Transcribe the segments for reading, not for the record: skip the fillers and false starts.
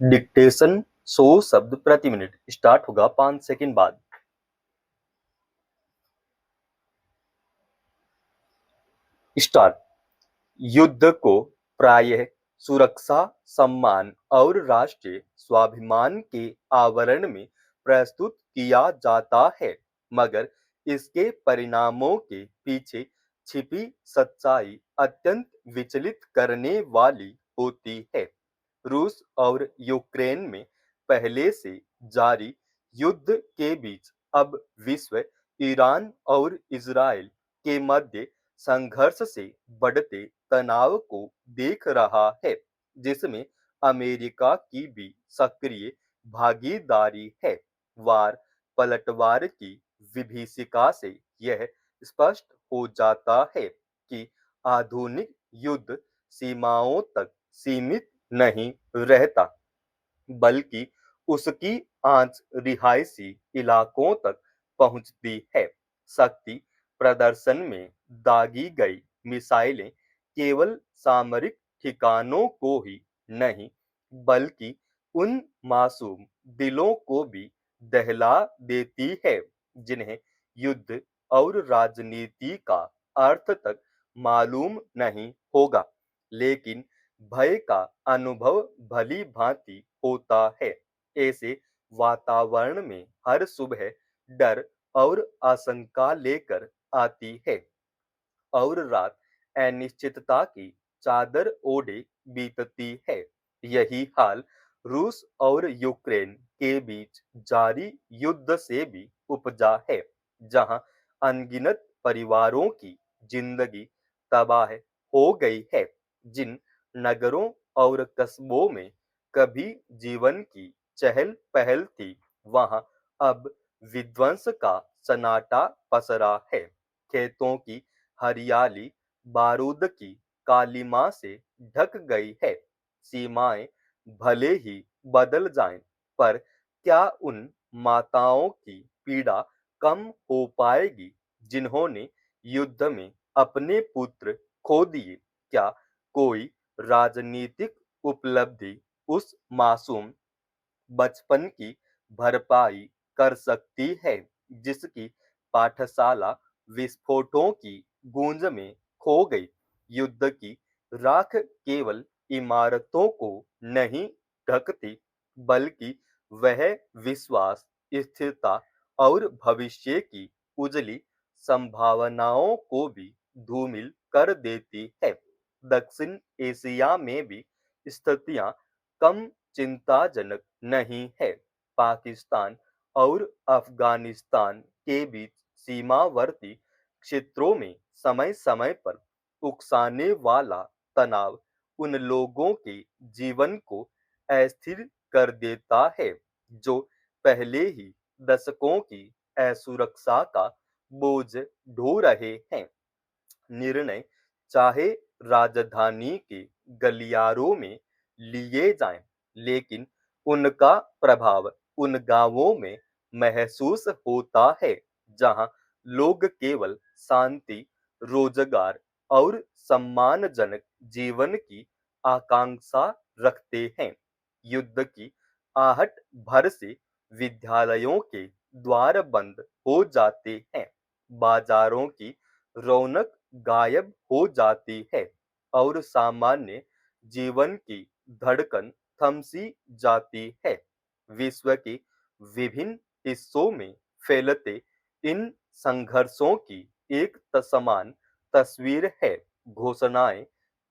Dictation 100 शब्द प्रति minute start होगा 5 सेकंड बाद। स्टार्ट। युद्ध को प्रायः सुरक्षा, सम्मान और राष्ट्रीय स्वाभिमान के आवरण में प्रस्तुत किया जाता है, मगर इसके परिणामों के पीछे छिपी सच्चाई अत्यंत विचलित करने वाली होती है। रूस और यूक्रेन में पहले से जारी युद्ध के बीच अब विश्व ईरान और इजराइल के मध्य संघर्ष से बढ़ते तनाव को देख रहा है, जिसमें अमेरिका की भी सक्रिय भागीदारी है। वार पलटवार की विभीषिका से यह स्पष्ट हो जाता है कि आधुनिक युद्ध सीमाओं तक सीमित नहीं रहता, बल्कि उसकी आंच रिहायशी इलाकों तक पहुंचती है। शक्ति प्रदर्शन में दागी गई मिसाइलें केवल सामरिक ठिकानों को ही नहीं, बल्कि उन मासूम दिलों को भी दहला देती है जिन्हें युद्ध और राजनीति का अर्थ तक मालूम नहीं होगा, लेकिन भय का अनुभव भली भांति होता है। ऐसे वातावरण में हर सुबह डर और आशंका लेकर आती है और रात अनिश्चितता की चादर ओढ़े बीतती है। यही हाल रूस और यूक्रेन के बीच जारी युद्ध से भी उपजा है, जहां अनगिनत परिवारों की जिंदगी तबाह हो गई है। जिन नगरों और कस्बों में कभी जीवन की चहल पहल थी, वहां अब विध्वंस का सन्नाटा पसरा है। खेतों की हरियाली बारूद की कालिमा से ढक गई है। सीमाएं भले ही बदल जाएं, पर क्या उन माताओं की पीड़ा कम हो पाएगी जिन्होंने युद्ध में अपने पुत्र खो दिए? क्या कोई राजनीतिक उपलब्धि उस मासूम बचपन की भरपाई कर सकती है जिसकी पाठशाला विस्फोटों की गूंज में खो गई? युद्ध की राख केवल इमारतों को नहीं ढकती, बल्कि वह विश्वास, स्थिरता और भविष्य की उजली संभावनाओं को भी धूमिल कर देती है। दक्षिण एशिया में भी स्थितियां कम चिंताजनक नहीं है। पाकिस्तान और अफगानिस्तान के बीच सीमावर्ती क्षेत्रों में समय समय पर उकसाने वाला तनाव उन लोगों के जीवन को अस्थिर कर देता है जो पहले ही दशकों की असुरक्षा का बोझ ढो रहे हैं। निर्णय चाहे राजधानी के गलियारों में लिए जाएं, लेकिन उनका प्रभाव उन गांवों में महसूस होता है जहां लोग केवल शांति, रोजगार और सम्मानजनक जीवन की आकांक्षा रखते हैं। युद्ध की आहट भर से विद्यालयों के द्वार बंद हो जाते हैं, बाजारों की रौनक गायब हो जाती है और सामान्य जीवन की धड़कन थम सी जाती है। विश्व के विभिन्न हिस्सों में फैलते इन संघर्षों की एक समान तस्वीर है। घोषणाएं,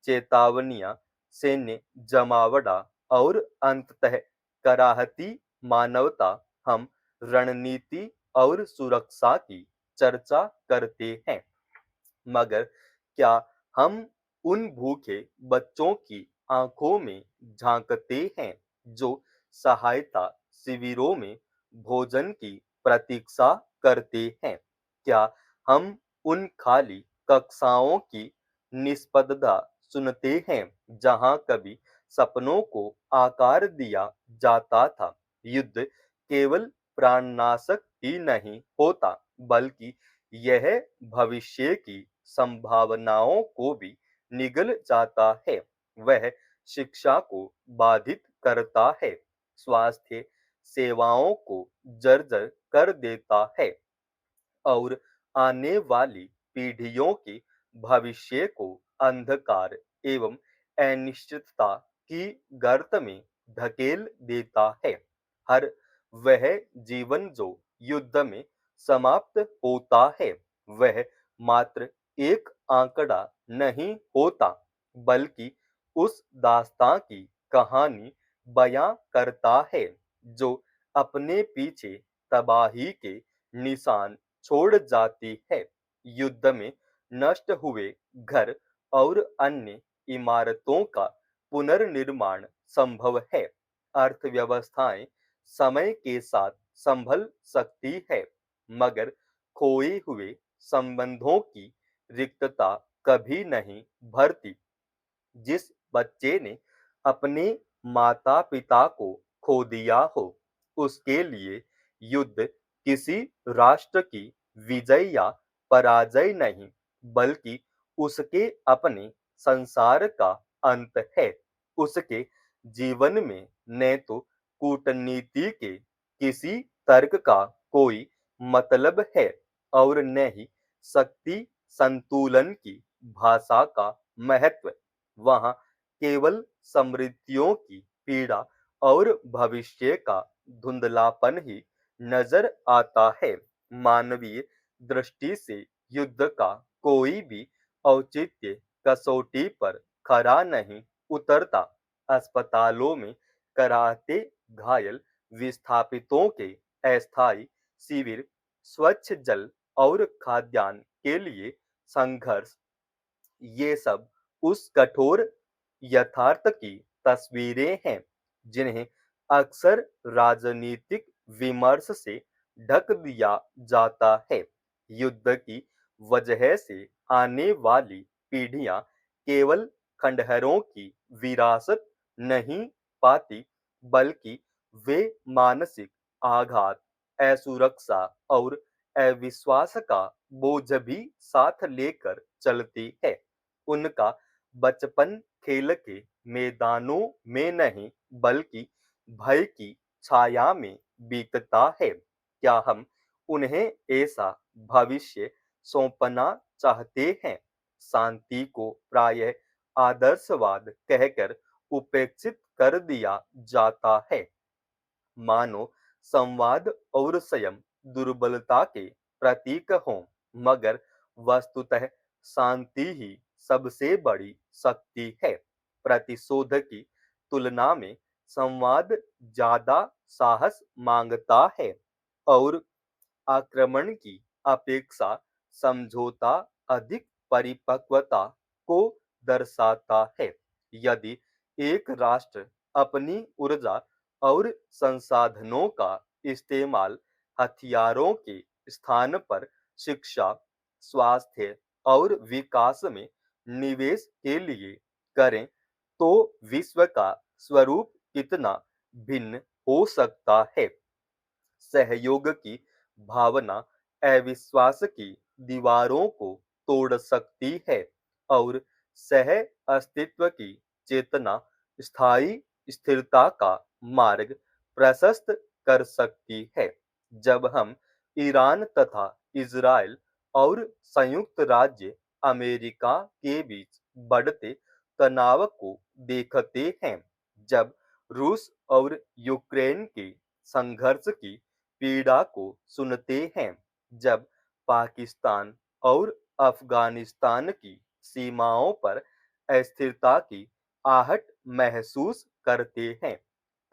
चेतावनियां, सैन्य जमावड़ा और अंततः कराहती मानवता। हम रणनीति और सुरक्षा की चर्चा करते हैं, मगर क्या हम उन भूखे बच्चों की आंखों में झांकते हैं जो सहायता शिविरों में भोजन की प्रतीक्षा करते हैं? क्या हम उन खाली कक्षाओं की निष्पदता सुनते हैं जहां कभी सपनों को आकार दिया जाता था? युद्ध केवल प्राणनाशक ही नहीं होता, बल्कि यह भविष्य की संभावनाओं को भी निगल जाता है। वह शिक्षा को बाधित करता है, स्वास्थ्य सेवाओं को जर्जर कर देता है और आने वाली पीढ़ियों के भविष्य को अंधकार एवं अनिश्चितता की गर्त में धकेल देता है। हर वह जीवन जो युद्ध में समाप्त होता है, वह मात्र एक आंकड़ा नहीं होता, बल्कि उस दास्तां की कहानी बयां करता है जो अपने पीछे तबाही के निशान छोड़ जाती है। युद्ध में नष्ट हुए घर और अन्य इमारतों का पुनर्निर्माण संभव है। अर्थव्यवस्थाएं समय के साथ संभल सकती है, मगर खोए हुए संबंधों की रिक्तता कभी नहीं भरती। जिस बच्चे ने अपने माता पिता को खो दिया हो, उसके लिए युद्ध किसी राष्ट्र की विजय या पराजय नहीं, बल्कि उसके अपने संसार का अंत है। उसके जीवन में न तो कूटनीति के किसी तर्क का कोई मतलब है और न ही शक्ति संतुलन की भाषा का महत्व। वहां केवल समृद्धियों की पीड़ा और भविष्य का धुंधलापन ही नजर आता है। मानवीय दृष्टि से युद्ध का कोई भी औचित्य कसौटी पर खरा नहीं उतरता। अस्पतालों में कराहते घायल विस्थापितों के अस्थायी शिविर, स्वच्छ जल और खाद्यान्न के लिए संघर्ष, ये सब उस कठोर यथार्थ की तस्वीरें हैं जिन्हें अक्सर राजनीतिक विमर्श से ढक दिया जाता है। युद्ध की वजह से आने वाली पीढ़ियां केवल खंडहरों की विरासत नहीं पाती, बल्कि वे मानसिक आघात, असुरक्षा और अविश्वास का बोझ भी साथ लेकर चलती है। उनका बचपन खेल के मैदानों में नहीं, बल्कि भय की छाया में बीतता है। क्या हम उन्हें ऐसा भविष्य सौंपना चाहते हैं? शांति को प्रायः आदर्शवाद कहकर उपेक्षित कर दिया जाता है, मानो संवाद और संयम दुर्बलता के प्रतीक हों, मगर वस्तुतः शांति ही सबसे बड़ी शक्ति है। प्रतिशोध की तुलना में संवाद ज्यादा साहस मांगता है और आक्रमण की अपेक्षा समझौता अधिक परिपक्वता को दर्शाता है। यदि एक राष्ट्र अपनी ऊर्जा और संसाधनों का इस्तेमाल हथियारों के स्थान पर शिक्षा, स्वास्थ्य और विकास में निवेश के लिए करें, तो विश्व का स्वरूप कितना भिन्न हो सकता है। सहयोग की भावना अविश्वास की दीवारों को तोड़ सकती है और सह अस्तित्व की चेतना स्थायी स्थिरता का मार्ग प्रशस्त कर सकती है। जब हम ईरान तथा इजराइल और संयुक्त राज्य अमेरिका के बीच बढ़ते तनाव को देखते हैं, जब रूस और यूक्रेन के संघर्ष की पीड़ा को सुनते हैं, जब पाकिस्तान और अफगानिस्तान की सीमाओं पर अस्थिरता की आहट महसूस करते हैं,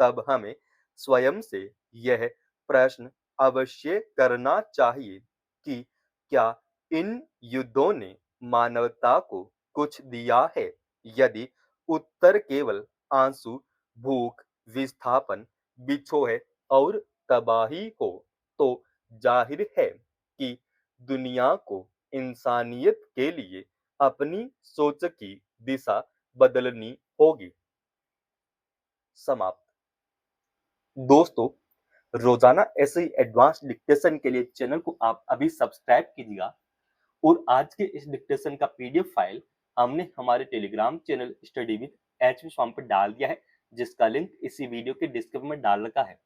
तब हमें स्वयं से यह प्रश्न अवश्य करना चाहिए कि क्या इन युद्धों ने मानवता को कुछ दिया है? यदि उत्तर केवल आंसू, भूख, विस्थापन, बिछोह और तबाही हो, तो जाहिर है कि दुनिया को इंसानियत के लिए अपनी सोच की दिशा बदलनी होगी। समाप्त। दोस्तों, रोजाना ऐसे ही एडवांस डिक्टेशन के लिए चैनल को आप अभी सब्सक्राइब कीजिएगा और आज के इस डिक्टेशन का पीडीएफ फाइल हमने हमारे Telegram channel study with H Swami पर डाल दिया है। जिसका लिंक इसी वीडियो के डिस्क्रिप्शन में डाल रखा है।